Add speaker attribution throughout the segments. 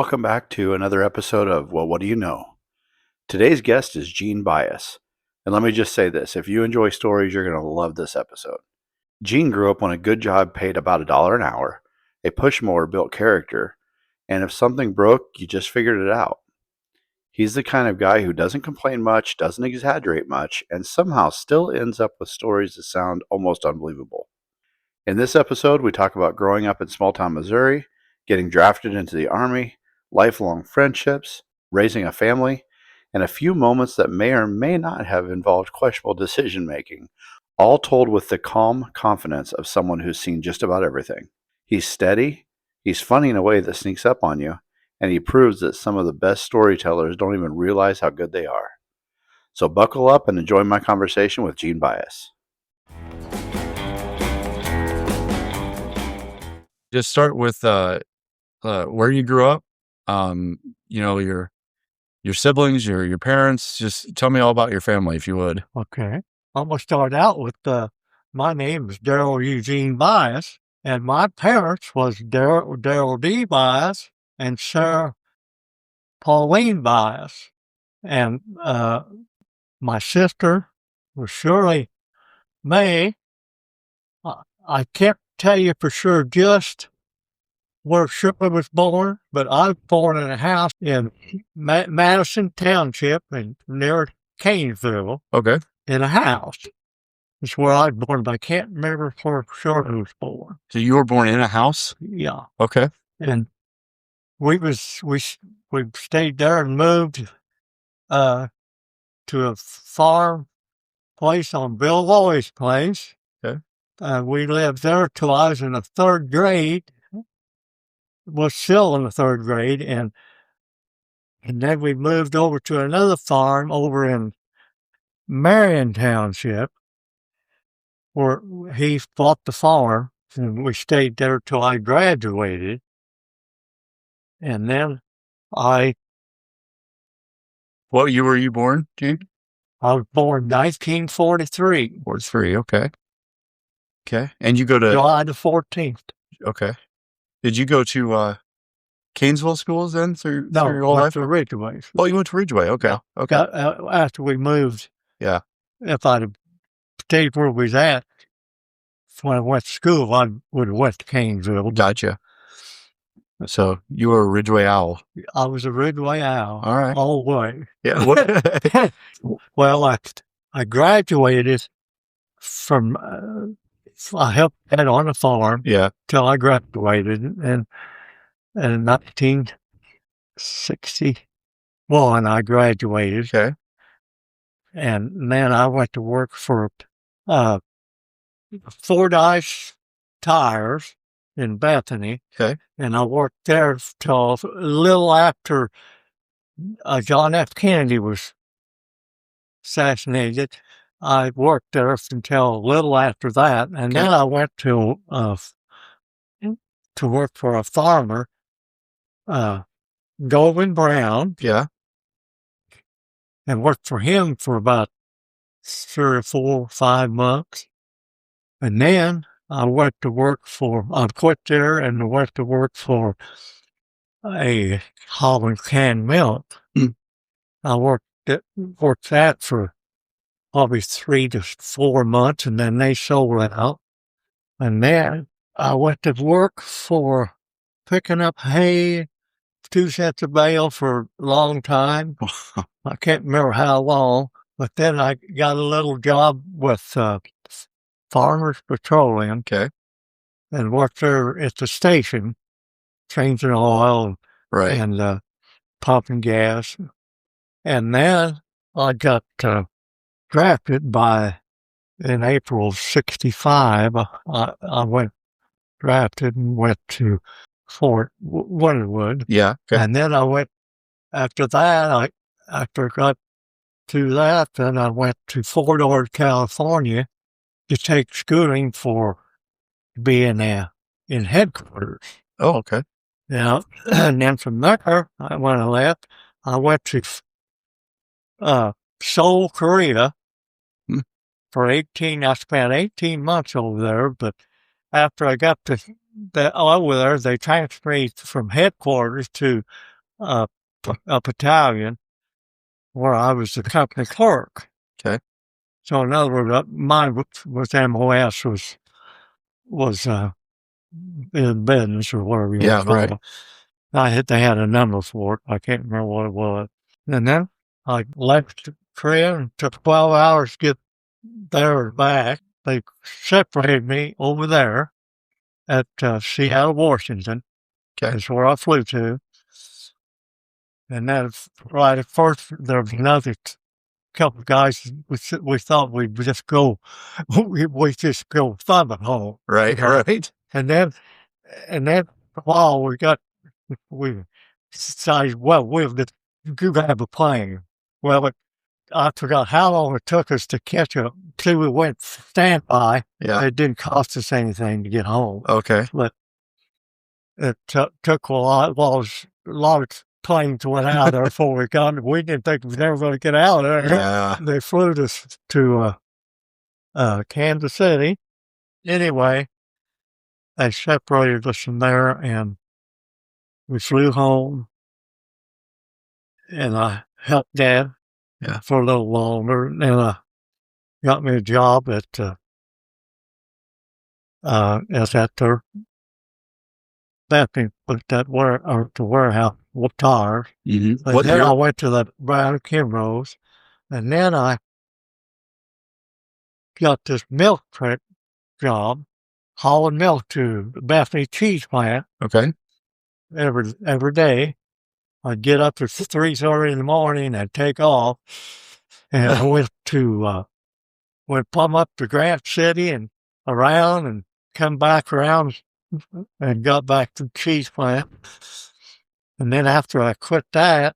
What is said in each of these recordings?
Speaker 1: Welcome back to another episode of Well, What Do You Know? Today's guest is Gene Buis. And let me just say this, if you enjoy stories, you're going to love this episode. Gene grew up on a good job paid about $1 an hour, a push mower built character, and if something broke, you just figured it out. He's the kind of guy who doesn't complain much, doesn't exaggerate much, and somehow still ends up with stories that sound almost unbelievable. In this episode, we talk about growing up in small-town Missouri, getting drafted into the Army, lifelong friendships, raising a family, and a few moments that may or may not have involved questionable decision-making, all told with the calm confidence of someone who's seen just about everything. He's steady, he's funny in a way that sneaks up on you, and he proves that some of the best storytellers don't even realize how good they are. So buckle up and enjoy my conversation with Gene Buis.
Speaker 2: Just start with where you grew up, your siblings, your parents. Just tell me all about your family, if you would.
Speaker 3: Okay. I'm going to start out with my name is Daryl Eugene Buis, and my parents was Daryl D. Buis and Sarah Pauline Buis. And my sister was Shirley May. I can't tell you for sure just where Shirley was born, but I was born in a house in Madison Township and near Canesville.
Speaker 2: Okay.
Speaker 3: In a house. It's where I was born, but I can't remember where Shirley was born.
Speaker 2: So you were born in a house?
Speaker 3: Yeah.
Speaker 2: Okay.
Speaker 3: And we stayed there and moved to a farm place on Bill Lloyd's place.
Speaker 2: Okay.
Speaker 3: We lived there till I was in the third grade. Was still in the third grade, and then we moved over to another farm over in Marion Township, where he bought the farm, and we stayed there till I graduated. And then
Speaker 2: What year were you born, Gene?
Speaker 3: I was born 1943.
Speaker 2: 43, okay. Okay. And you go to
Speaker 3: July the 14th.
Speaker 2: Okay. Did you go to Canesville schools then through your whole life?
Speaker 3: To Ridgeway.
Speaker 2: Oh, you went to Ridgeway. Okay.
Speaker 3: Yeah.
Speaker 2: Okay.
Speaker 3: After we moved.
Speaker 2: Yeah.
Speaker 3: If I'd have stayed where we was at when I went to school, I would have went to Canesville.
Speaker 2: Gotcha. So you were a Ridgeway owl.
Speaker 3: I was a Ridgeway owl.
Speaker 2: All right.
Speaker 3: All the way.
Speaker 2: Yeah.
Speaker 3: Well, I graduated from I helped Dad on a farm.
Speaker 2: Yeah.
Speaker 3: Till I graduated in 1961. I graduated.
Speaker 2: Okay.
Speaker 3: And then I went to work for Fordyce Tires in Bethany.
Speaker 2: Okay.
Speaker 3: And I worked there till a little after John F. Kennedy was assassinated. I worked there until a little after that, and then I went to work for a farmer, Goldman Brown.
Speaker 2: Yeah.
Speaker 3: And worked for him for about 3 or 4 or 5 months. And then I quit there and went to work for a Holland canned milk. I worked that for probably 3 to 4 months, and then they sold it out. And then I went to work for picking up hay, 2 cents a bale for a long time. I can't remember how long, but then I got a little job with Farmers Petroleum.
Speaker 2: Okay.
Speaker 3: And worked there at the station, changing oil and pumping gas. And then I got drafted in April of 65. I went drafted and went to Fort Winterwood.
Speaker 2: Yeah. Okay.
Speaker 3: And then I went, after that, after I got to that, then I went to Fort Ord, California to take schooling for being in headquarters.
Speaker 2: Oh, okay.
Speaker 3: Yeah. And then from there, when I left, I went to Seoul, Korea for 18. I spent 18 months over there, but after I got over there, they transferred me from headquarters to a battalion where I was the company clerk.
Speaker 2: Okay.
Speaker 3: So in other words, mine with MOS was in business or whatever you want to call it. They had a number for it. I can't remember what it was. And then I left Korea and took 12 hours to get there and back. They separated me over there at Seattle, Washington.
Speaker 2: Okay.
Speaker 3: That's where I flew to. And then right at first, there was another couple of guys. We thought we'd just go, we just go thumbing home.
Speaker 2: Right.
Speaker 3: And then while we decided, well, we'll just have a plane. Well, I forgot how long it took us to catch up till we went standby.
Speaker 2: Yeah.
Speaker 3: It didn't cost us anything to get home.
Speaker 2: Okay.
Speaker 3: But it took a lot. Well, a lot of planes went out there before we got. We didn't think we were ever going to get out of there.
Speaker 2: Yeah.
Speaker 3: They flew us to Kansas City. Anyway, they separated us from there, and we flew home. And I helped Dad for a little longer. And I got me a job at their the warehouse with tires.
Speaker 2: Mm-hmm.
Speaker 3: And then I went to the Brown Kimrose, and then I got this milk truck job hauling milk to the Bethany cheese plant.
Speaker 2: Okay.
Speaker 3: Every day. I'd get up at 3:30 in the morning and take off, and I went plumb up to Grant City and around and come back around and got back to the cheese plant. And then after I quit that,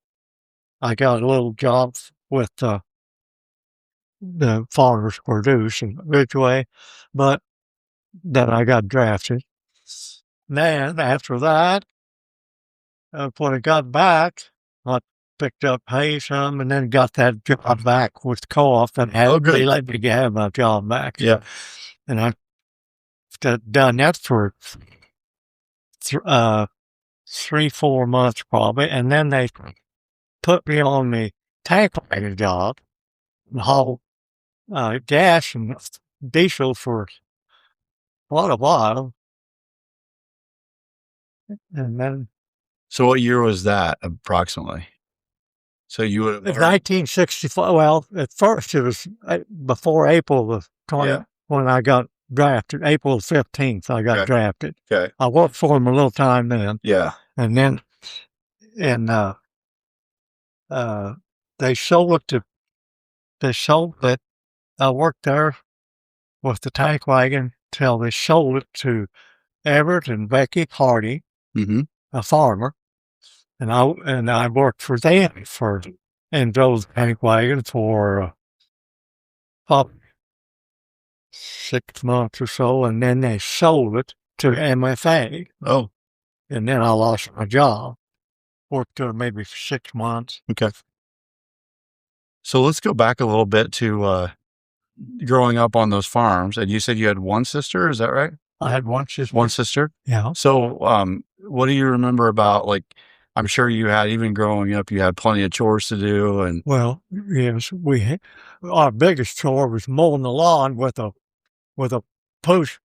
Speaker 3: I got a little job with the Farmers Produce in Ridgeway, but then I got drafted. Then after that, when I got back, I picked up hay some and then got that job back with co-op and they let me have my job back.
Speaker 2: Yeah.
Speaker 3: And I've done that for 3-4 months probably. And then they put me on the tank wagon job and haul gas and diesel for quite a while. And then.
Speaker 2: So what year was that approximately? So you would have
Speaker 3: 1964. Well, at first it was before April the 20th when I got drafted. April 15th, I got drafted.
Speaker 2: Okay.
Speaker 3: I worked for them a little time then.
Speaker 2: Yeah.
Speaker 3: And then, they sold it. I worked there with the tank wagon till they sold it to Everett and Becky Hardy, a farmer. And I worked for them and drove the tank wagon for probably 6 months or so, and then they sold it to MFA.
Speaker 2: Oh.
Speaker 3: And then I lost my job. Worked there maybe for 6 months.
Speaker 2: Okay. So let's go back a little bit to growing up on those farms. And you said you had one sister, is that right?
Speaker 3: I had one sister.
Speaker 2: One sister?
Speaker 3: Yeah.
Speaker 2: So what do you remember about, like, I'm sure you had, even growing up, you had plenty of chores to do. And
Speaker 3: well, yes, our biggest chore was mowing the lawn with a push,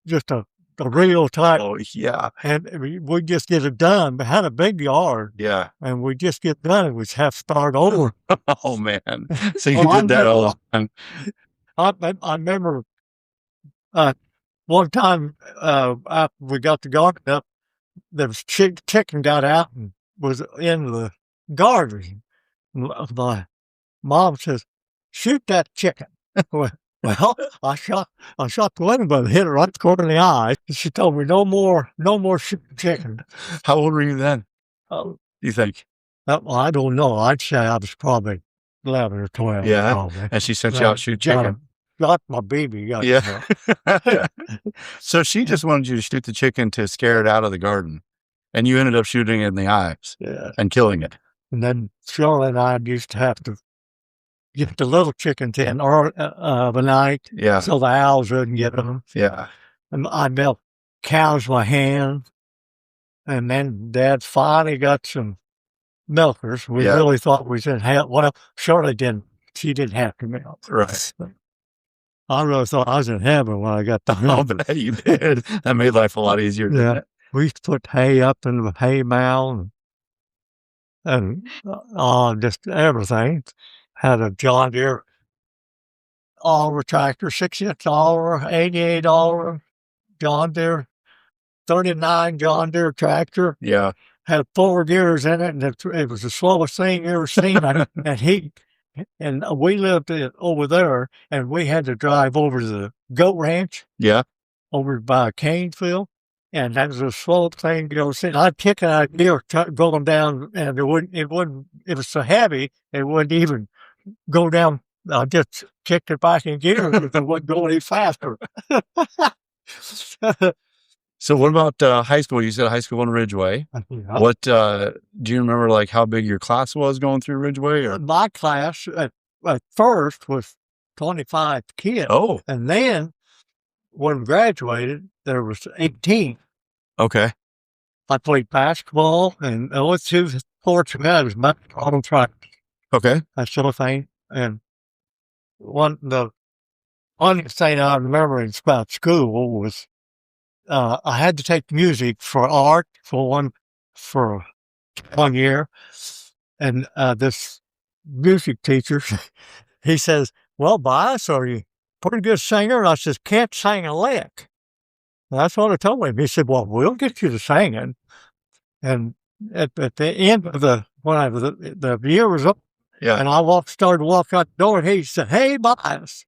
Speaker 3: just a real tight.
Speaker 2: Oh, yeah.
Speaker 3: And we'd just get it done. We had a big yard.
Speaker 2: Yeah.
Speaker 3: And we'd just get done and we'd have to start over.
Speaker 2: Oh, man. So you did that all the time.
Speaker 3: I remember one time after we got the garden up, there was chicken got out and was in the garden. My mom says, "Shoot that chicken." Well, I shot the window, but hit it right in the corner of the eye. She told me, no more shooting chicken.
Speaker 2: How old were you then? Do you think?
Speaker 3: Well, I don't know. I'd say I was probably 11 or 12.
Speaker 2: Yeah.
Speaker 3: Probably.
Speaker 2: And she sent you out to shoot chicken.
Speaker 3: Got my baby.
Speaker 2: Yeah. So she just wanted you to shoot the chicken to scare it out of the garden. And you ended up shooting it in the eyes and killing it.
Speaker 3: And then Shirley and I used to have to get the little chickens in the night so the owls wouldn't get them.
Speaker 2: Yeah.
Speaker 3: And I milked cows by hand. And then Dad finally got some milkers. We
Speaker 2: Yeah.
Speaker 3: really thought we didn't have. Well, Shirley didn't. She didn't have to milk.
Speaker 2: Right.
Speaker 3: I really thought I was in heaven when I got the
Speaker 2: Oh,
Speaker 3: milk.
Speaker 2: but you did. That made life a lot easier. Didn't
Speaker 3: Yeah.
Speaker 2: it?
Speaker 3: We used to put hay up in the hay mound and just everything. Had a John Deere all tractor, $6 $88 John Deere, 39 John Deere tractor.
Speaker 2: Yeah.
Speaker 3: Had 4 gears in it, and it was the slowest thing you ever seen. And we lived over there, and we had to drive over to the goat ranch.
Speaker 2: Yeah.
Speaker 3: Over by Canesville, and that was the slowest thing you ever seen. I'd kick it out of gear going down, and it was so heavy, it wouldn't even go down. I just kicked it back in gear because it wouldn't go any faster.
Speaker 2: So what about high school? You said high school in Ridgeway.
Speaker 3: Yeah.
Speaker 2: What do you remember, like how big your class was going through Ridgeway? Or?
Speaker 3: My class at first was 25 kids.
Speaker 2: Oh,
Speaker 3: And then when we graduated, there was 18.
Speaker 2: okay.
Speaker 3: I played basketball, and the only 2 sports we had was basketball and track.
Speaker 2: Okay.
Speaker 3: That sort of thing. And the only thing I remember about school was I had to take music for art for one year, and this music teacher, he says, "Well, Bias, are you a pretty good singer?" And I says, "Can't sing a lick." And that's what I told him. He said, "Well, we'll get you to singing." And at the end of the year was up,
Speaker 2: Yeah.
Speaker 3: and I started to walk out the door, and he said, "Hey, Bias,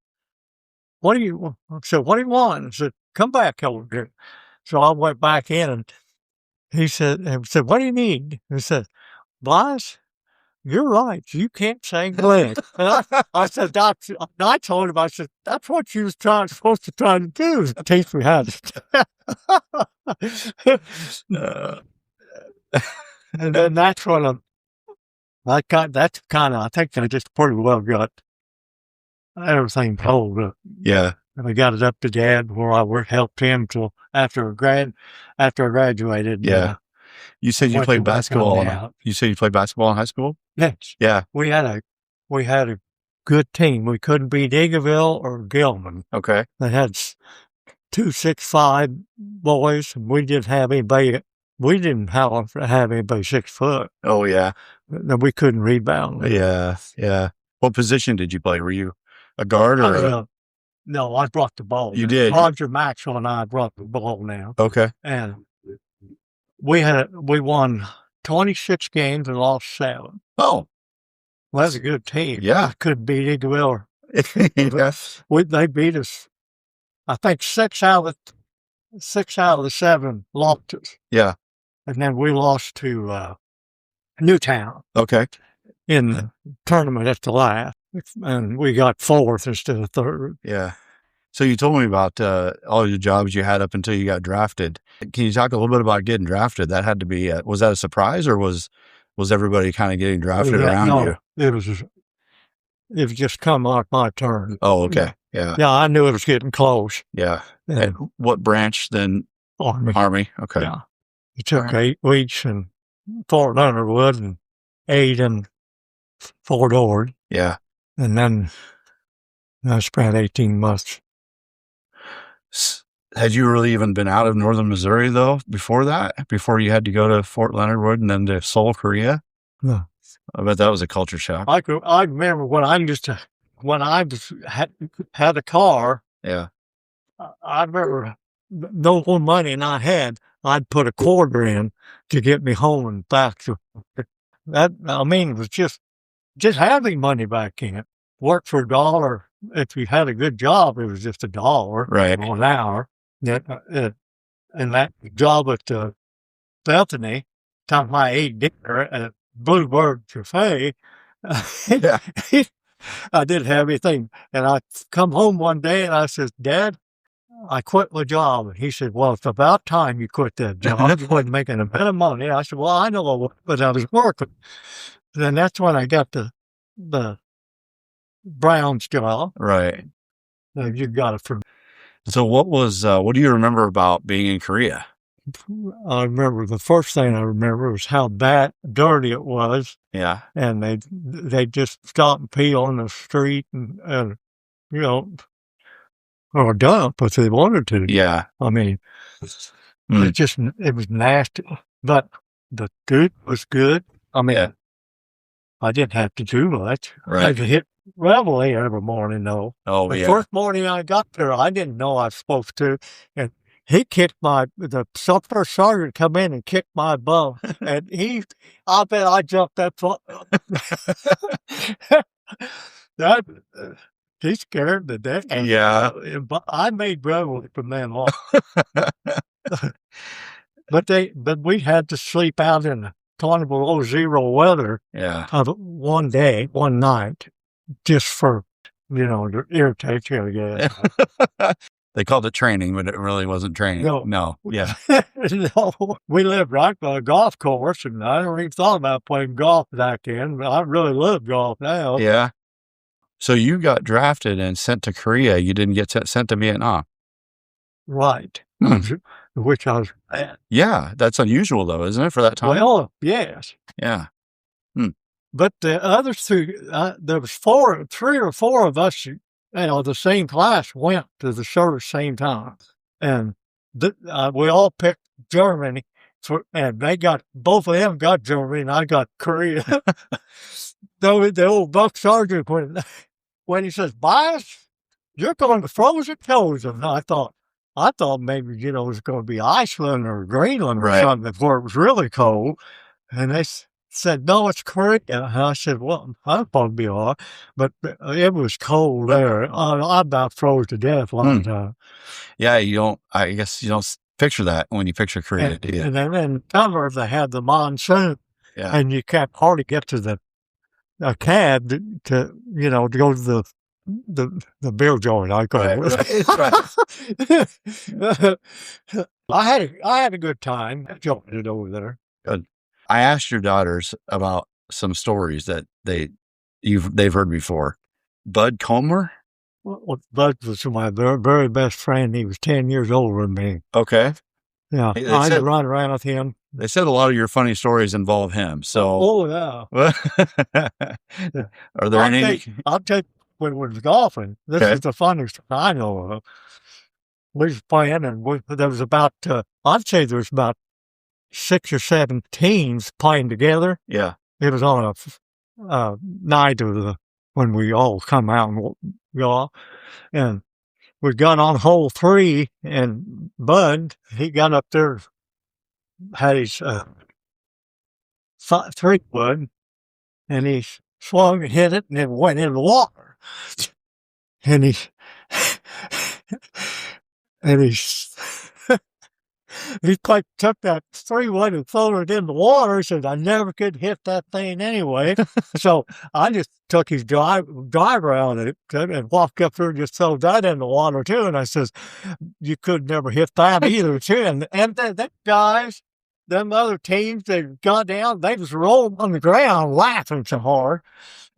Speaker 3: what do you want?" I said, "What do you want?" I said, "Come back over here." So I went back in, and he said, "What do you need?" He said, "Bias, you're right. You can't sing a lick." And I said, I told him, I said, "That's what you was supposed to try to do, is teach me how to." And then that's what I think I just pretty well got everything told up.
Speaker 2: Yeah.
Speaker 3: And I got it up to Dad where I helped him till after I graduated.
Speaker 2: Yeah. You said you
Speaker 3: went
Speaker 2: played
Speaker 3: to work on
Speaker 2: basketball.
Speaker 3: that.
Speaker 2: You said you played basketball in high school?
Speaker 3: Yes.
Speaker 2: Yeah.
Speaker 3: We had a good team. We couldn't beat Eagleville or Gilman.
Speaker 2: Okay.
Speaker 3: They had 2 6'5" boys, and we didn't have anybody 6 foot.
Speaker 2: Oh, yeah.
Speaker 3: We couldn't rebound.
Speaker 2: Yeah. Yeah. What position did you play? Were you a guard or
Speaker 3: No, I brought the ball.
Speaker 2: You did?
Speaker 3: Roger Maxwell and I brought the ball now.
Speaker 2: Okay.
Speaker 3: And we won 26 games and lost 7.
Speaker 2: Oh.
Speaker 3: Well, that's a good team.
Speaker 2: Yeah.
Speaker 3: We couldn't beat Eagleville.
Speaker 2: Yes.
Speaker 3: They beat us. I think 6 out of the 7 lost us.
Speaker 2: Yeah.
Speaker 3: And then we lost to Newtown
Speaker 2: Okay.
Speaker 3: in the tournament at the last. And we got 4th instead of 3rd.
Speaker 2: Yeah. So you told me about all your jobs you had up until you got drafted. Can you talk a little bit about getting drafted? That had to be, was that a surprise, or was everybody kind of getting drafted around you?
Speaker 3: It was just come like my turn.
Speaker 2: Oh, okay. Yeah.
Speaker 3: Yeah, I knew it was getting close.
Speaker 2: Yeah.
Speaker 3: Yeah.
Speaker 2: And what branch then? Army. Okay.
Speaker 3: Yeah. It took 8 weeks in Fort Leonard Wood and 8 in Fort Ord.
Speaker 2: Yeah.
Speaker 3: And then I spent 18 months.
Speaker 2: Had you really even been out of northern Missouri, though, before that? Before you had to go to Fort Leonard Wood and then to Seoul, Korea?
Speaker 3: Yeah.
Speaker 2: I bet that was a culture shock.
Speaker 3: I remember when I had a car.
Speaker 2: Yeah.
Speaker 3: I remember no more money than I had. I'd put a quarter in to get me home and back. That, I mean, it was just having money back in it. Work for $1. If you had a good job, it was just $1
Speaker 2: Right.
Speaker 3: an hour. And that job at Bethany, time I ate dinner at Bluebird Cafe,
Speaker 2: Yeah.
Speaker 3: I didn't have anything. And I come home one day and I said, "Dad, I quit my job." And he said, "Well, it's about time you quit that job. I wasn't making a bit of money." I said, "Well, I know, but I was working." Then that's when I got the Brown's job.
Speaker 2: Right.
Speaker 3: You got it from.
Speaker 2: So what do you remember about being in Korea?
Speaker 3: I remember the first thing I remember was how bad, dirty it was.
Speaker 2: Yeah.
Speaker 3: And they just stop and pee on the street and you know, or dump if they wanted to.
Speaker 2: Yeah.
Speaker 3: I mean, it was nasty, but the food was good. I mean, I didn't have to do much.
Speaker 2: Right.
Speaker 3: I had to hit Reveille every morning, though.
Speaker 2: Oh,
Speaker 3: The first morning I got there, I didn't know I was supposed to, and he kicked the first sergeant come in and kicked my bum, and I bet I jumped that far. He scared to death.
Speaker 2: Yeah.
Speaker 3: But I made Reveille from then on. But we had to sleep out in the below zero weather.
Speaker 2: Yeah.
Speaker 3: One night, just for, to irritate you, I guess.
Speaker 2: They called it training, but it really wasn't training. No. Yeah.
Speaker 3: No. We lived right by a golf course, and I never even thought about playing golf back then, but I really love golf now.
Speaker 2: Yeah. So you got drafted and sent to Korea. You didn't get sent to Vietnam.
Speaker 3: Right. Which I was at.
Speaker 2: Yeah. That's unusual, though, isn't it, for that time?
Speaker 3: Well, yes.
Speaker 2: Yeah.
Speaker 3: But the other two, there was three or four of us, the same class went to the service same time. And we all picked Germany, and both of them got Germany, and I got Korea. The old buck sergeant, when he says, Bias, you're going to frozen toes. And I thought maybe, it was going to be Iceland or Greenland or something where it was really cold. And they said, no, it's Korea. And I said, well, I'll probably be all right. But it was cold there. I about froze to death a lot of time.
Speaker 2: Yeah, I guess you don't picture that when you picture Korea, do you?
Speaker 3: And then in summer, they had the monsoon.
Speaker 2: Yeah.
Speaker 3: And you can't hardly get to a cab to go to the beer joint, I call it.
Speaker 2: Right.
Speaker 3: I had a good time enjoying it over there.
Speaker 2: Good. I asked your daughters about some stories that they've heard before. Bud Comer?
Speaker 3: Well, Bud was my very, very best friend. He was 10 years older than me.
Speaker 2: Okay.
Speaker 3: Yeah, I had to run around with him.
Speaker 2: They said a lot of your funny stories involve him. So,
Speaker 3: oh yeah.
Speaker 2: Are there any?
Speaker 3: I'll take when we was golfing. This is the funniest I know of. We was playing, and there was about I'd say there was about 6 or 7 teams playing together.
Speaker 2: Yeah,
Speaker 3: it was on a night of when we all come out and golf, and we got on hole 3, and Bud, he got up there, had his 3-wood, and he swung and hit it, and it went in the water. And he took that 3-wood and threw it in the water. He said, I never could hit that thing anyway. So I just took his driver out of it and walked up there and just threw that in the water too. And I says, you could never hit that either too. And the guys, them other teams, they got down, they was rolling on the ground laughing so hard.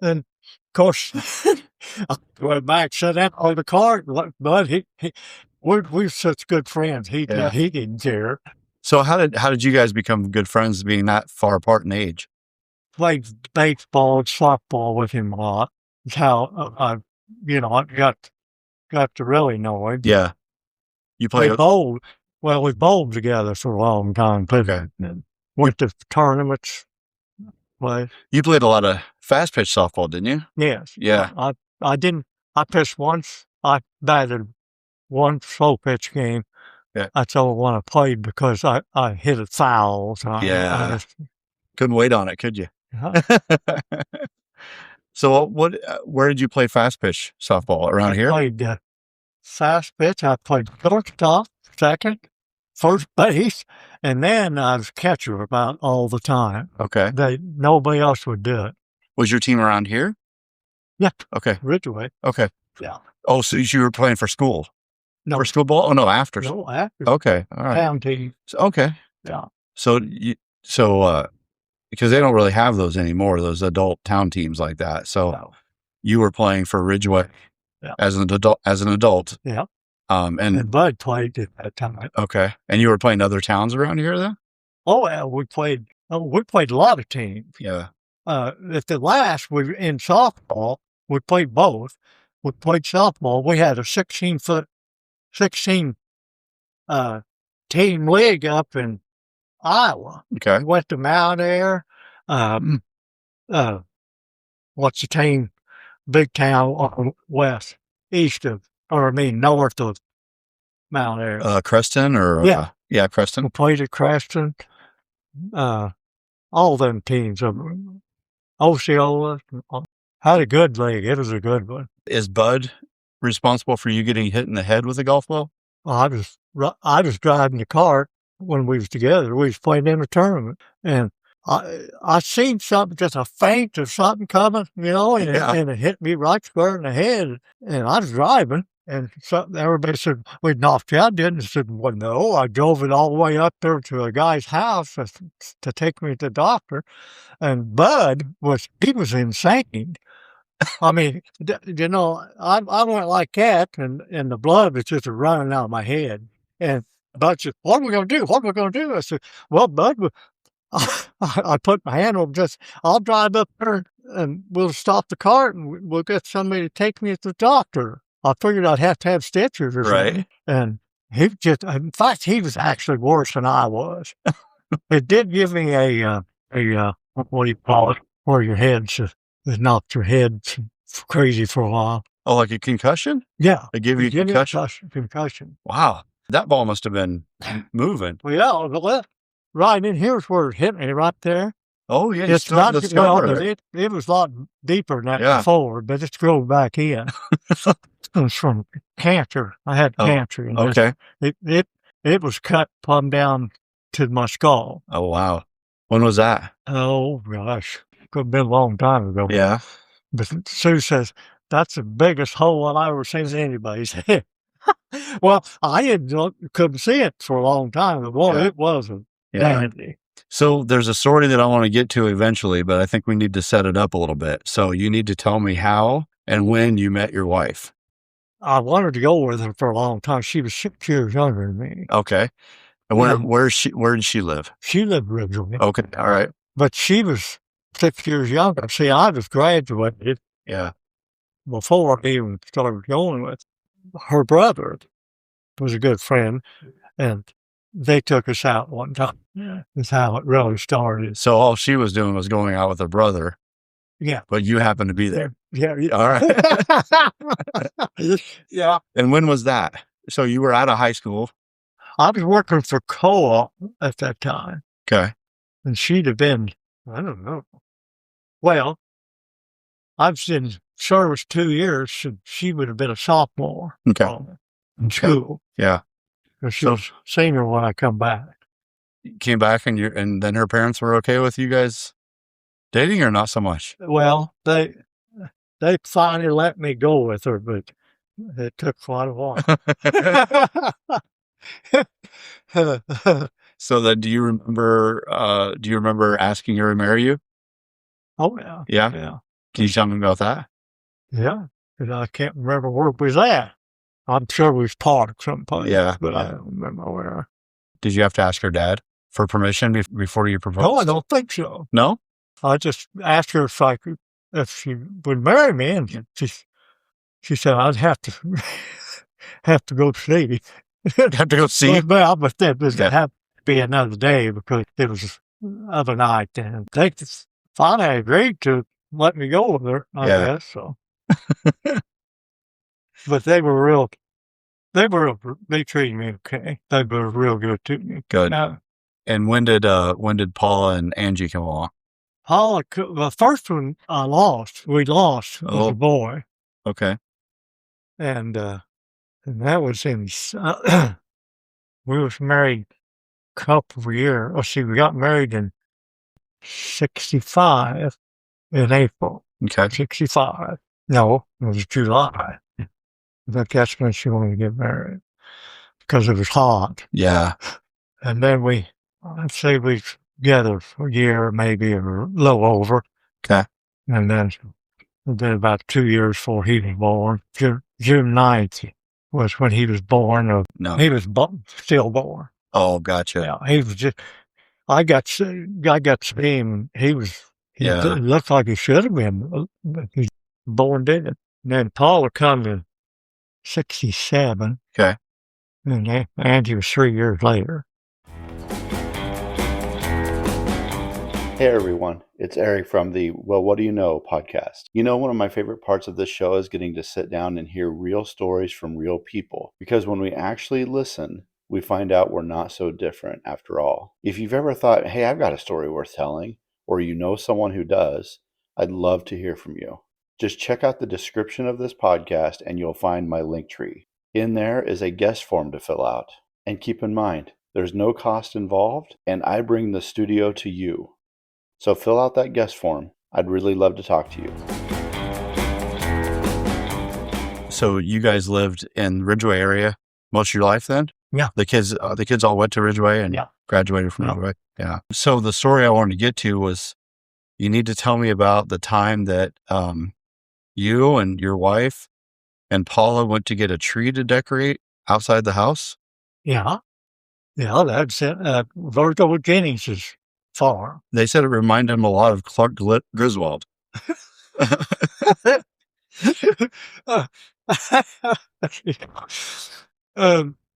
Speaker 3: And of course, I went back, sat down on the cart, but we're such good friends. He didn't care.
Speaker 2: So how did you guys become good friends, being that far apart in age?
Speaker 3: Played baseball and softball with him a lot. That's how I got to really know him.
Speaker 2: Yeah, you played.
Speaker 3: We bowled. Well, we bowled together for a long time.
Speaker 2: Okay.
Speaker 3: Went to tournaments.
Speaker 2: You played a lot of fast pitch softball, didn't you?
Speaker 3: Yes.
Speaker 2: Yeah.
Speaker 3: I didn't. I pitched once. I batted one slow pitch game.
Speaker 2: Yeah.
Speaker 3: That's the only one I played because I hit it foul. So I just
Speaker 2: couldn't wait on it, could you? So where did you play fast pitch softball? Around here?
Speaker 3: I played fast pitch. I played shortstop, second, first base, and then I was catcher about all the time.
Speaker 2: Okay.
Speaker 3: Nobody else would do it.
Speaker 2: Was your team around here?
Speaker 3: Yeah.
Speaker 2: Okay.
Speaker 3: Ridgeway.
Speaker 2: Okay.
Speaker 3: Yeah.
Speaker 2: Oh, so you were playing for school?
Speaker 3: No.
Speaker 2: For school ball? Oh, no, after.
Speaker 3: No, after.
Speaker 2: Okay. All right.
Speaker 3: Town team.
Speaker 2: Okay.
Speaker 3: Yeah.
Speaker 2: So because they don't really have those anymore, those adult town teams like that. So you were playing for Ridgeway as an adult.
Speaker 3: Yeah. And Bud played at that time.
Speaker 2: Okay. And you were playing other towns around here then?
Speaker 3: Oh, yeah, we played a lot of teams.
Speaker 2: Yeah.
Speaker 3: At the last, we in softball, we played both. We played softball. We had a 16 team league up in Iowa.
Speaker 2: Okay.
Speaker 3: We went to Mount Air. What's the team? Big town on north of Mount Air.
Speaker 2: Creston or?
Speaker 3: Yeah.
Speaker 2: Creston.
Speaker 3: We played at Creston. All them teams. Osceola. Had a good league. It was a good one.
Speaker 2: Is Bud responsible for you getting hit in the head with a golf ball?
Speaker 3: Well, I was driving the cart when we was together. We was playing in a tournament, and I seen something, just a feint of something coming, and it hit me right square in the head. And I was driving, and everybody said, "We knocked you out, didn't you?" I said, "Well, no, I drove it all the way up there to a guy's house to take me to the doctor." And Bud was insane. I mean, I went like that, and the blood was just running out of my head. And Bud said, "What are we going to do? What are we going to do?" I said, "Well, Bud, I put my hand on I'll drive up there and we'll stop the cart and we'll get somebody to take me to the doctor." I figured I'd have to have stitches or something. And in fact, he was actually worse than I was. It did give me a what do you call it, where your head it knocked your head crazy for a while.
Speaker 2: Oh, like a concussion?
Speaker 3: Yeah.
Speaker 2: It gave you a concussion?
Speaker 3: Concussion.
Speaker 2: Wow. That ball must have been moving.
Speaker 3: Well, yeah, right in here's where it hit me, right there.
Speaker 2: Oh, yeah.
Speaker 3: It's not, it was a lot deeper than that before, but it's grown back in. It was from cancer. I had cancer.
Speaker 2: Okay.
Speaker 3: It was cut plumb down to my skull.
Speaker 2: Oh, wow. When was that?
Speaker 3: Oh, gosh. Could have been a long time ago.
Speaker 2: Yeah.
Speaker 3: But Sue says, that's the biggest hole I've ever seen in anybody's head. Well, I couldn't see it for a long time. It wasn't dandy.
Speaker 2: So there's a story that I want to get to eventually, but I think we need to set it up a little bit. So you need to tell me how and when you met your wife.
Speaker 3: I wanted to go with her for a long time. She was 6 years younger than me.
Speaker 2: Okay. And where did she live?
Speaker 3: She lived originally.
Speaker 2: Okay. All right.
Speaker 3: But she was 6 years younger. See, I was graduated.
Speaker 2: Yeah.
Speaker 3: Before I even started going with her brother was a good friend, and they took us out one time. Yeah. That's how it really started.
Speaker 2: So all she was doing was going out with her brother.
Speaker 3: Yeah.
Speaker 2: But you happened to be there.
Speaker 3: Yeah.
Speaker 2: All right.
Speaker 3: Yeah.
Speaker 2: And when was that? So you were out of high school.
Speaker 3: I was working for Co-op at that time.
Speaker 2: Okay.
Speaker 3: And she'd have been, I don't know. Well, I was in service 2 years, so she would have been a sophomore.
Speaker 2: Okay.
Speaker 3: In school.
Speaker 2: Yeah.
Speaker 3: She was senior when I come back.
Speaker 2: You came back and then her parents were okay with you guys dating or not so much?
Speaker 3: Well, they finally let me go with her, but it took quite a while.
Speaker 2: So then do you remember asking her to marry you?
Speaker 3: Oh, yeah.
Speaker 2: Yeah?
Speaker 3: Yeah.
Speaker 2: Can you tell me about that?
Speaker 3: Yeah. Because I can't remember where we was at. I'm sure we was parked someplace.
Speaker 2: Yeah.
Speaker 3: But I don't remember where.
Speaker 2: Did you have to ask her dad for permission before you proposed?
Speaker 3: No, I don't think so.
Speaker 2: No?
Speaker 3: I just asked her if she would marry me, and she said I'd have to go see.
Speaker 2: Have to go see?
Speaker 3: Well, but that was going to have to be another day because it was other night. And they finally agreed to let me go with her, I guess. So, but they treated me okay. They were real good to me.
Speaker 2: Good. And when did Paula and Angie come along?
Speaker 3: Paula, the first one we lost was a boy.
Speaker 2: Okay.
Speaker 3: And that was in, we was married a couple of years. Let's see, we got married in 65 in April.
Speaker 2: Okay.
Speaker 3: 65. No, it was July. But that's when she wanted to get married because it was hot.
Speaker 2: Yeah.
Speaker 3: And then I'd say we together for a year, maybe, or a little over.
Speaker 2: Okay.
Speaker 3: And then about 2 years before he was born, June 9th, was when he was born.
Speaker 2: No.
Speaker 3: He was stillborn.
Speaker 2: Oh, gotcha.
Speaker 3: Yeah, he was just. I got to see him. He looked like he should have been. He's born dead. And then Paula come in 1967.
Speaker 2: Okay.
Speaker 3: And Angie was 3 years later.
Speaker 1: Hey everyone, it's Eric from the Well, What Do You Know podcast. You know, one of my favorite parts of this show is getting to sit down and hear real stories from real people, because when we actually listen, we find out we're not so different after all. If you've ever thought, hey, I've got a story worth telling, or you know someone who does, I'd love to hear from you. Just check out the description of this podcast and you'll find my link tree. In there is a guest form to fill out. And keep in mind, there's no cost involved, and I bring the studio to you. So fill out that guest form. I'd really love to talk to you.
Speaker 2: So you guys lived in Ridgeway area most of your life then?
Speaker 3: Yeah.
Speaker 2: The kids all went to Ridgeway and graduated from Ridgeway? Yeah. So the story I wanted to get to was, you need to tell me about the time that you and your wife and Paula went to get a tree to decorate outside the house?
Speaker 3: Yeah. Yeah, that's Virgil Jennings' farm.
Speaker 2: They said it reminded them a lot of Clark Griswold.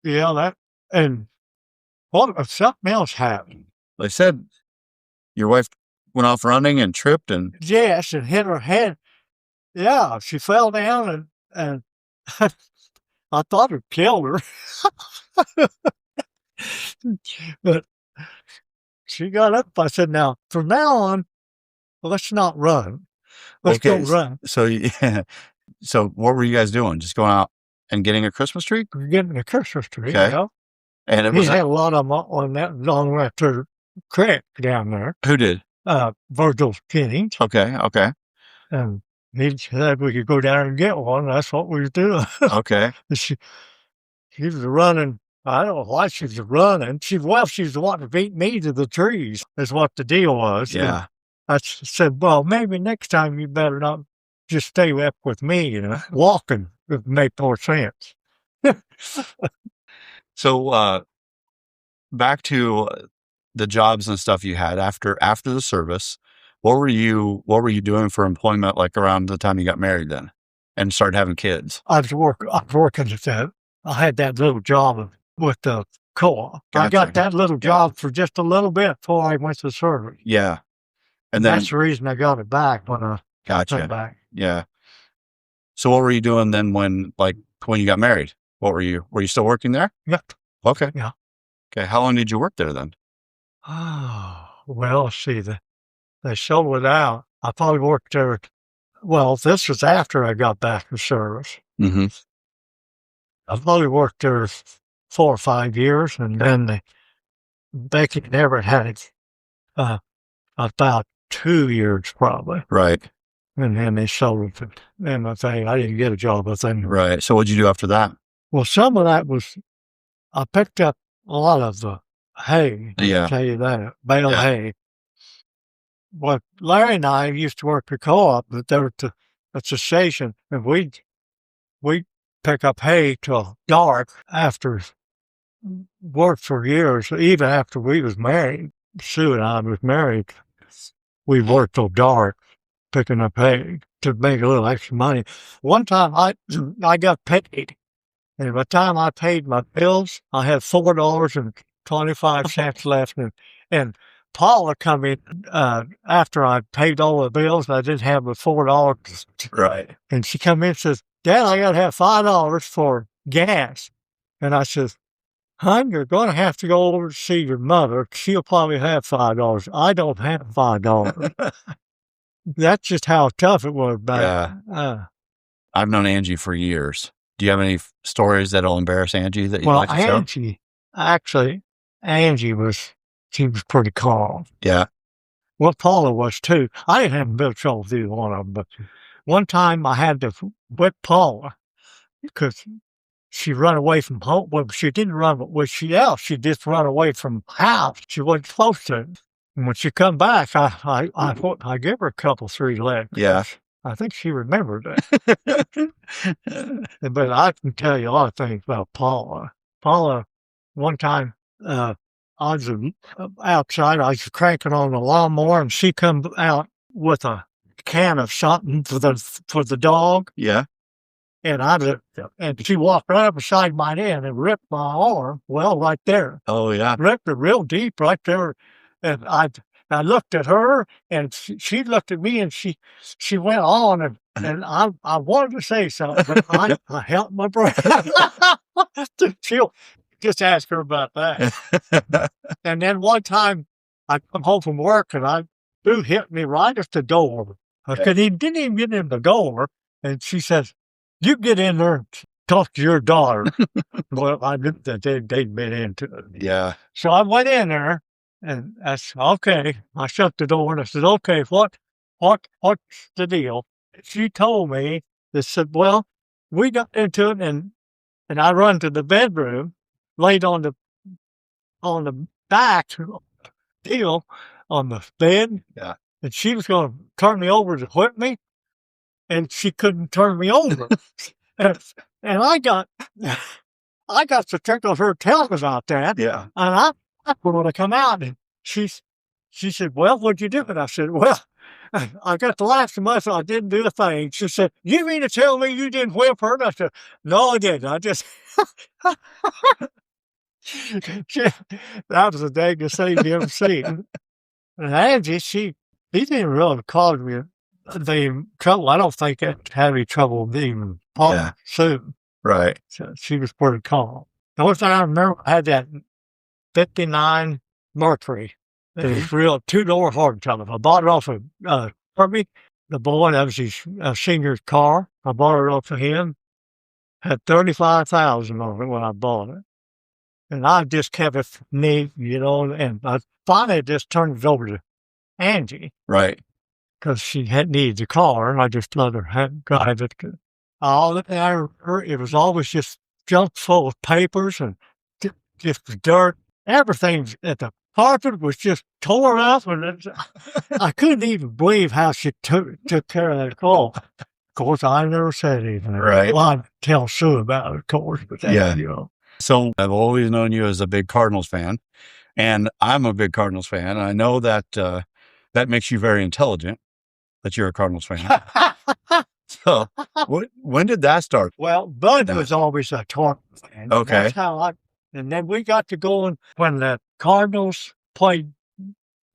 Speaker 3: Yeah, that, and what, something else happened.
Speaker 2: They said your wife went off running and tripped and...
Speaker 3: Yes, and hit her head. Yeah, she fell down and I thought it killed her. But she got up. I said, now, from now on, let's not run. Let's go run.
Speaker 2: So, yeah. So what were you guys doing? Just going out and getting a Christmas tree?
Speaker 3: We're getting a Christmas tree,
Speaker 2: Okay.
Speaker 3: you know?
Speaker 2: And it
Speaker 3: He
Speaker 2: was...
Speaker 3: had a lot of them on that long after creek down there.
Speaker 2: Who did?
Speaker 3: Virgil Jennings.
Speaker 2: Okay.
Speaker 3: And he said we could go down and get one. That's what we was doing.
Speaker 2: Okay.
Speaker 3: She was running. I don't know why she was running. She was wanting to beat me to the trees, is what the deal was.
Speaker 2: Yeah.
Speaker 3: And I said, well, maybe next time you better not just stay up with me, you know. Walking would make more sense.
Speaker 2: So back to the jobs and stuff you had after the service. What were you doing for employment, like around the time you got married then and started having kids?
Speaker 3: I was working at that. I had that little job with the co-op.
Speaker 2: Gotcha.
Speaker 3: I got that little job for just a little bit before I went to service.
Speaker 2: Yeah. And then
Speaker 3: that's the reason I got it back when I went back.
Speaker 2: Yeah. So what were you doing then when you got married? Were you still working there?
Speaker 3: Yep.
Speaker 2: Okay.
Speaker 3: Yeah.
Speaker 2: Okay. How long did you work there then?
Speaker 3: Oh, well, see, they sold it out. I probably worked there. Well, this was after I got back from service.
Speaker 2: Mm-hmm.
Speaker 3: I probably worked there 4 or 5 years, and then Becky and Everett had it about 2 years probably.
Speaker 2: Right.
Speaker 3: And then they sold it. And I didn't get a job with them.
Speaker 2: Right. So what'd you do after that?
Speaker 3: Well, some of that was, I picked up a lot of the hay.
Speaker 2: Yeah.
Speaker 3: I'll tell you that. Bale hay. Well, Larry and I used to work the co-op, but there was a station, and we'd pick up hay till dark after work for years, even after we was married. Sue and I was married. We worked till dark picking up hay to make a little extra money. One time I got paid, and by the time I paid my bills, I had $4.25 left, and Paula come in after I paid all the bills. I didn't have the $4.
Speaker 2: Right.
Speaker 3: And she come in and says, Dad, I got to have $5 for gas. And I says, hon, you're going to have to go over to see your mother. She'll probably have $5. I don't have $5. That's just how tough it was back.
Speaker 2: Yeah. I've known Angie for years. Do you have any stories that'll embarrass Angie that you'd like to tell?
Speaker 3: Angie was pretty calm.
Speaker 2: Yeah.
Speaker 3: Well, Paula was too. I didn't have a bit of trouble with either one of them, but one time I had to whip Paula because she run away from home. Well, she didn't run. Well, she just run away from house. She wasn't supposed to. And when she come back, I give her a couple, 3 lectures.
Speaker 2: Yeah.
Speaker 3: I think she remembered that. But I can tell you a lot of things about Paula. Paula, one time, I was outside. I was cranking on the lawnmower, and she come out with a can of something for the dog.
Speaker 2: Yeah.
Speaker 3: And she walked right up beside my hand and ripped my arm. Well, right there.
Speaker 2: Oh, yeah.
Speaker 3: Ripped it real deep right there. And I looked at her, and she looked at me, and she went on, and I wanted to say something, but I held my breath. She'll just ask her about that. And then one time I come home from work, and Boo hit me right at the door. Because he didn't even get in the door. And she says, "You get in there and talk to your daughter." Well, I knew that they'd been into it.
Speaker 2: Yeah.
Speaker 3: So I went in there, and I said, "Okay." I shut the door, and I said, "Okay, what's the deal?" She told me, they said, "Well, we got into it, and I run to the bedroom, laid on the back deal on the bed.
Speaker 2: Yeah.
Speaker 3: And she was going to turn me over to whip me, and she couldn't turn me over." and I got so tickled of her telling about that.
Speaker 2: Yeah.
Speaker 3: And I want to come out, and she said, "Well, what'd you do?" And I said, "Well, I got to laugh so much I didn't do a thing." She said, "You mean to tell me you didn't whip her?" And I said, "No, I didn't. I just..." That was the dangest thing you ever seen. And Angie, she didn't really cause me the trouble. I don't think I had any trouble even soon.
Speaker 2: Right.
Speaker 3: So she was pretty calm. The only thing I remember, I had that 59 Mercury. It was real two-door hardtop. I bought it off of Kirby, the boy. That was his senior's car. I bought it off of him. Had 35,000 on it when I bought it. And I just kept it neat, and I finally just turned it over to Angie.
Speaker 2: Right.
Speaker 3: Because she needed the car, and I just let her drive it. All that it was always just junk full of papers and just dirt. Everything at the carpet was just torn up, and I couldn't even believe how she took care of that car. Of course, I never said anything.
Speaker 2: Right.
Speaker 3: Well, I'd tell Sue about it, of course, but
Speaker 2: So I've always known you as a big Cardinals fan, and I'm a big Cardinals fan. I know that that makes you very intelligent, that you're a Cardinals fan. So when did that start?
Speaker 3: Well, Bud was always a Cardinals fan.
Speaker 2: Okay.
Speaker 3: That's how and then we got to going when the Cardinals played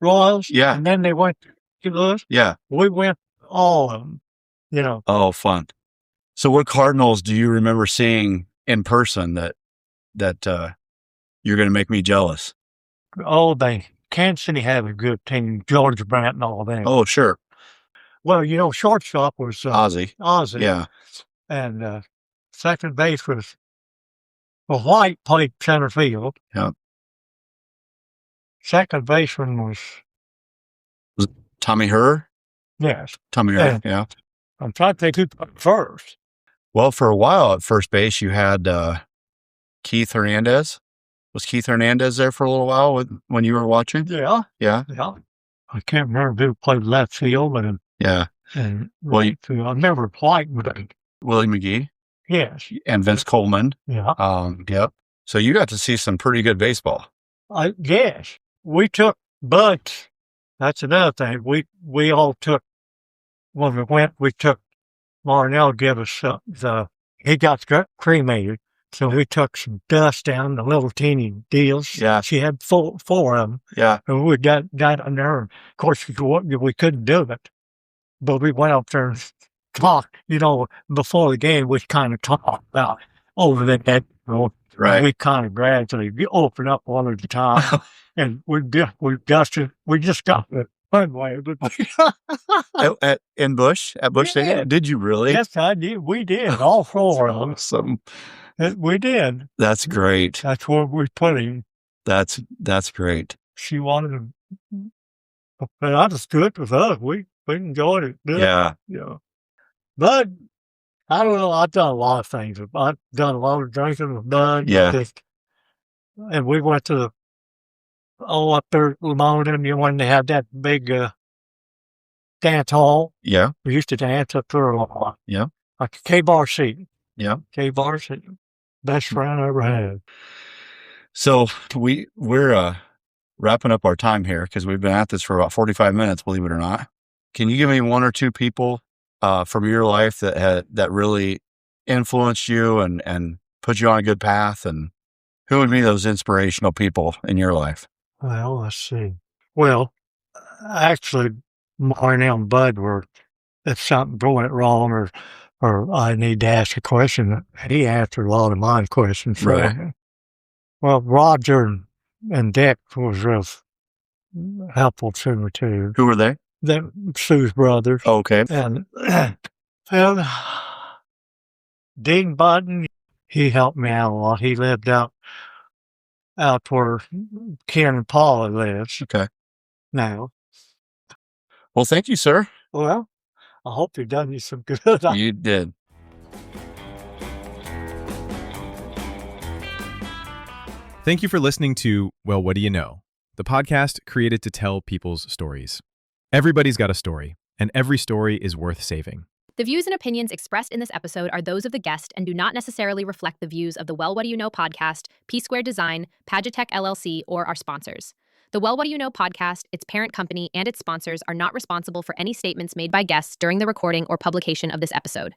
Speaker 3: Royals.
Speaker 2: Yeah.
Speaker 3: And then they went to us.
Speaker 2: Yeah.
Speaker 3: We went all of them,
Speaker 2: Oh, fun. So what Cardinals do you remember seeing in person that you're going to make me jealous?
Speaker 3: Oh, Kansas City had a good team, George Brant and all that.
Speaker 2: Oh, sure.
Speaker 3: Well, shortstop was
Speaker 2: Ozzie. Yeah.
Speaker 3: And second base was White, played center field.
Speaker 2: Yeah.
Speaker 3: Second baseman was
Speaker 2: Tommy Herr?
Speaker 3: Yes.
Speaker 2: Tommy Herr, yeah.
Speaker 3: I'm trying to think who put first.
Speaker 2: Well, for a while at first base, you had Keith Hernandez. Was Keith Hernandez there for a little while when you were watching?
Speaker 3: Yeah.
Speaker 2: Yeah.
Speaker 3: Yeah. I can't remember who played left field, but
Speaker 2: yeah.
Speaker 3: And right field. I remember White.
Speaker 2: Willie McGee.
Speaker 3: Yes.
Speaker 2: And Vince Coleman.
Speaker 3: Yeah.
Speaker 2: Yep. So you got to see some pretty good baseball.
Speaker 3: Yes. We took Buds. That's another thing. We all took, when we went, we took, Marnell gave us he got cremated. So we took some dust down, the little teeny deals.
Speaker 2: Yeah.
Speaker 3: She had four of them.
Speaker 2: Yeah.
Speaker 3: And we got in there. And of course, we couldn't do it. But we went up there and talked, before the game, we kind of talked about over the net.
Speaker 2: Right.
Speaker 3: We kind of gradually opened up one at a time. And we dusted. We just got it one way.
Speaker 2: In Bush? At Bush Stadium? Did you really?
Speaker 3: Yes, I did. We did. All four of them.
Speaker 2: Awesome.
Speaker 3: We did.
Speaker 2: That's great.
Speaker 3: That's where we put him.
Speaker 2: That's great.
Speaker 3: She wanted him. But I just good with us. We enjoyed it.
Speaker 2: Yeah.
Speaker 3: But I don't know. I've done a lot of things. I've done a lot of drinking with Bud.
Speaker 2: Yeah.
Speaker 3: And we went to up there at Lamont, when they had that big dance hall.
Speaker 2: Yeah.
Speaker 3: We used to dance up there a lot.
Speaker 2: Yeah.
Speaker 3: Like K-Bar seat.
Speaker 2: Yeah.
Speaker 3: K-Bar seat. Best friend I ever had.
Speaker 2: So we're wrapping up our time here because we've been at this for about 45 minutes, believe it or not. Can you give me one or two people from your life that really influenced you and put you on a good path? And who would be those inspirational people in your life?
Speaker 3: Well, let's see. Well, actually, Marnie and Bud were, if something went wrong or I need to ask a question, he answered a lot of my questions for
Speaker 2: Right.
Speaker 3: me. Well, Roger and Dick was real helpful to me too.
Speaker 2: Who were they?
Speaker 3: They're Sue's brothers.
Speaker 2: Okay.
Speaker 3: And Dean Button, he helped me out a lot. He lived out where Ken and Paula lives
Speaker 2: Okay.
Speaker 3: now.
Speaker 2: Well, thank you, sir.
Speaker 3: Well, I hope you've done you some good.
Speaker 2: You did.
Speaker 4: Thank you for listening to Well, What Do You Know? The podcast created to tell people's stories. Everybody's got a story, and every story is worth saving.
Speaker 5: The views and opinions expressed in this episode are those of the guest and do not necessarily reflect the views of the Well, What Do You Know podcast, P Square Design, Pagitech LLC, or our sponsors. The Well, What Do You Know podcast, its parent company, and its sponsors are not responsible for any statements made by guests during the recording or publication of this episode.